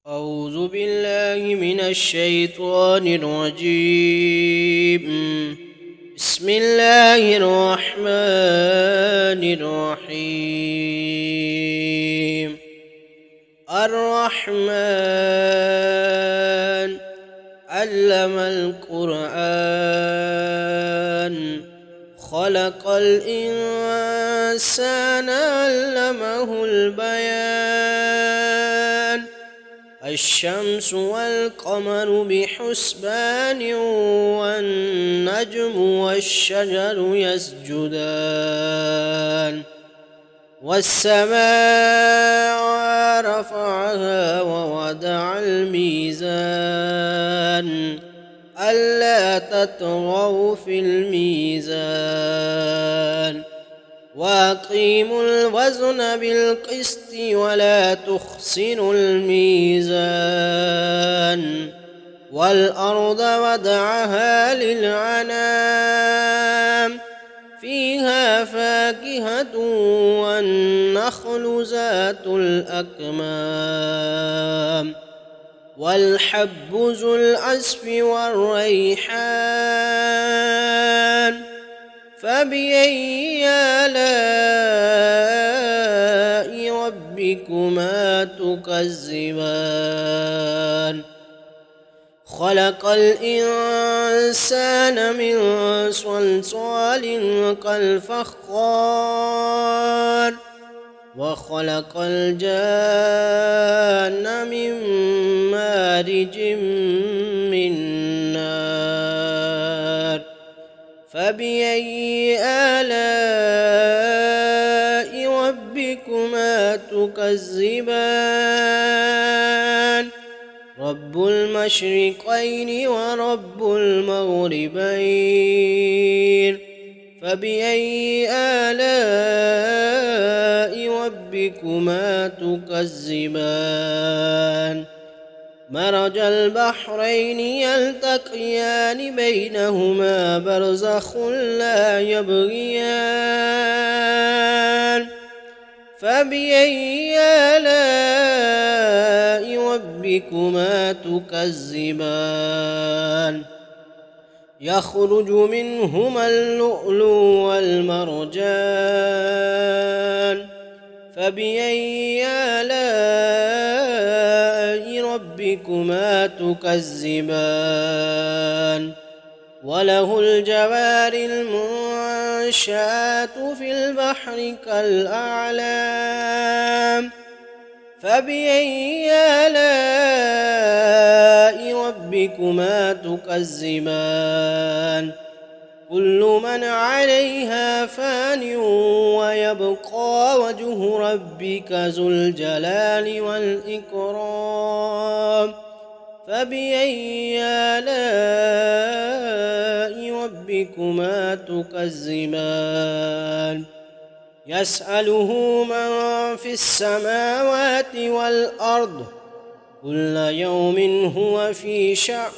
أعوذ بالله من الشيطان الرجيم. بسم الله الرحمن الرحيم. الرحمن علم القرآن خلق الإنسان علمه البيان. الشمس والقمر بحسبان والنجم والشجر يسجدان. والسماء رفعها ووضع الميزان ألا تطغوا في الميزان وأقيموا الوزن بالقسط ولا تخسروا الميزان. والأرض وضعها للعنام فيها فاكهة والنخل ذات الأكمام والحب ذو العصف والريحان. فبأي آلاء ربكما تكذبان؟ خلق الإنسان من صلصال كالفخار وخلق الجان من مارج من نار. فبأي آلاء ربكما تكذبان؟ رب المشرقين ورب المغربين. فبأي آلاء ربكما تكذبان؟ مرج البحرين يلتقيان بينهما برزخ لا يبغيان. فبأي آلاء ربكما تكذبان؟ يخرج منهما اللؤلؤ والمرجان. فبأي آلاء ربكما تكذبان؟ وله الجوار المنشآت في البحر كالأعلام. فبأي آلاء ربكما تكذبان؟ كل من عليها فان ويبقى وجه ربك ذو الجلال والإكرام. فبأي آلاء ربكما تكذبان؟ يسأله من في السماوات والأرض كل يوم هو في شأن.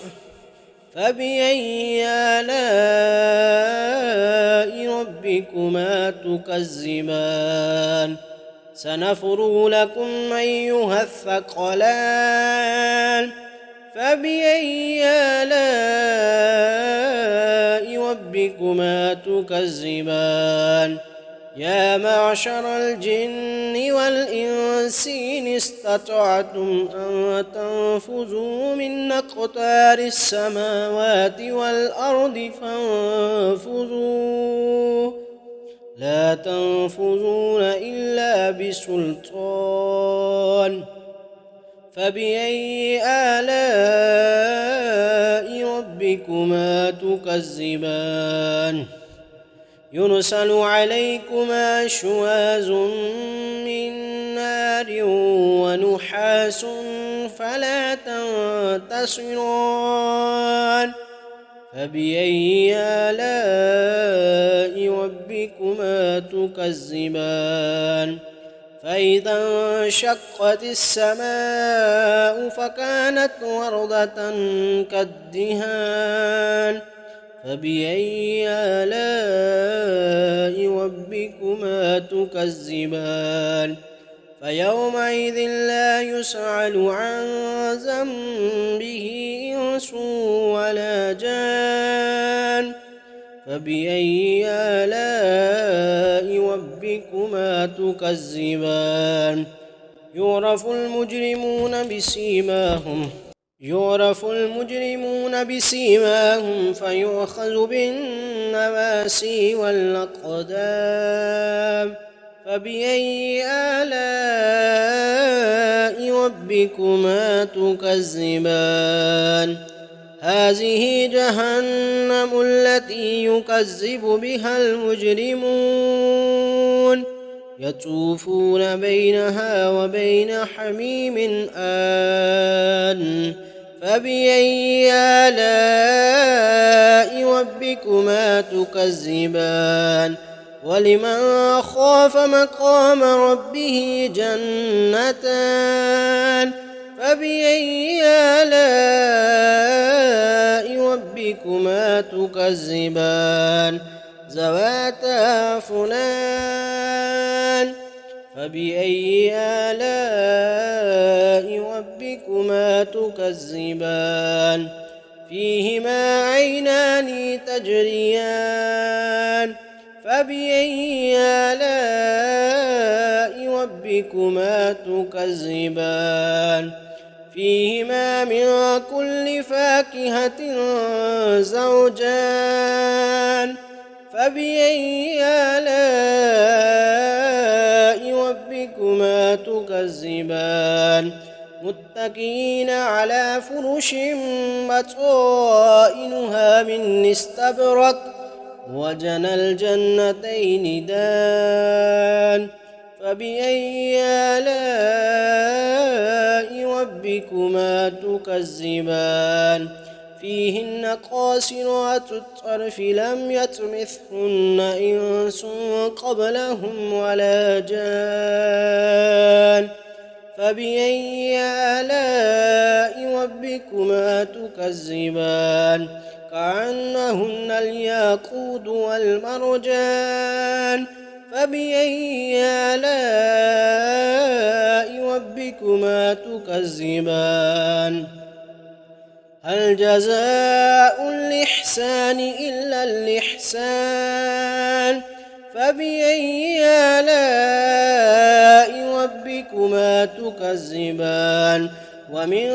فبأي آلاء ربكما تكذبان؟ سنفرغ لكم أيها الثقلان. فبأي آلاء ربكما تكذبان؟ يا معشر الجن والإنس إن استطعتم أن تنفذوا من أقطار السماوات والأرض فانفذوا لا تنفذون إلا بسلطان. فبأي آلاء ربكما تكذبان؟ يرسل عليكما شواظ من نار ونحاس فلا تنتصران. فبأي آلاء ربكما تكذبان؟ فإذا انشقت السماء فكانت وردة كالدهان. فبأي آلاء ربكما تكذبان؟ فيومئذ لا يسأل عن ذنبه إنس ولا جان فبأي آلاء ربكما تكذبان يعرف المجرمون بسيماهم فيؤخذ بالنواسي والأقدام فبأي آلاء ربكما تكذبان هذه جهنم التي يكذب بها المجرمون يطوفون بينها وبين حميم آن فبأي آلاء ربكما تكذبان ولمن خاف مقام ربه جنتان فبأي آلاء ربكما تكذبان ذواتا أفنان فبأي آلاء ربكما تكذبان فيهما عينان تجريان فبأي آلاء ربكما تكذبان فيهما من كل فاكهة زوجان فبأي آلاء ربكما تكذبان متكئين على فرش بطائنها من استبرق وجنى الجنتين دان فبأي آلاء ربكما تكذبان فيهن قاصرات الطرف لم يطمثهن إنس قبلهم ولا جان فبأي آلاء ربكما تكذبان كأنهن الياقوت والمرجان فبأي آلاء ربكما تكذبان هل جزاء الإحسان إلا الإحسان فبأي آلاء ربكما تكذبان ومن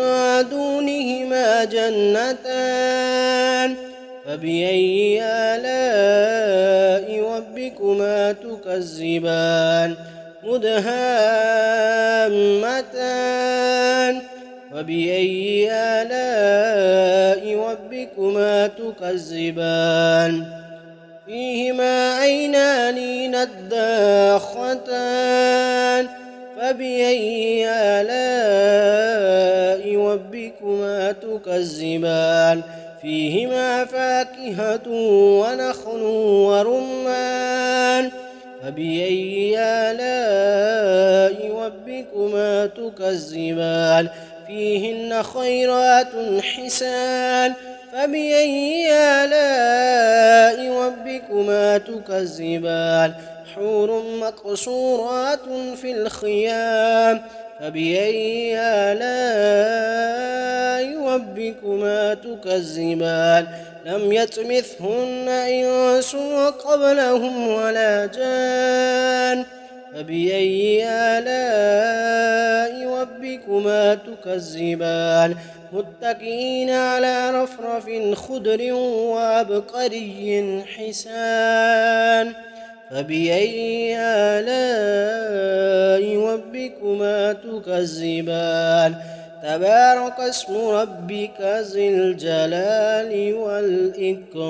دونهما جنتان فبأي آلاء ربكما تكذبان مدهامتان فبأي آلاء ربكما تكذبان فيهما عينان نضاختان فبأي آلاء ربكما تكذبان فيهما فاكهة ونخل ورمان فبأي آلاء ربكما تكذبان فيهن خيرات حسان فبأي آلاء ربكما تكذبان حور مقصورات في الخيام فبأي آلاء ربكما تكذبان لم يطمثهن إنس قبلهم ولا جان فبأي آلاء ربكما تكذبان متكئين على رفرف خضر وعبقري حسان فبأي آلاء ربكما تكذبان تبارك اسم ربك ذي الجلال والإكرام.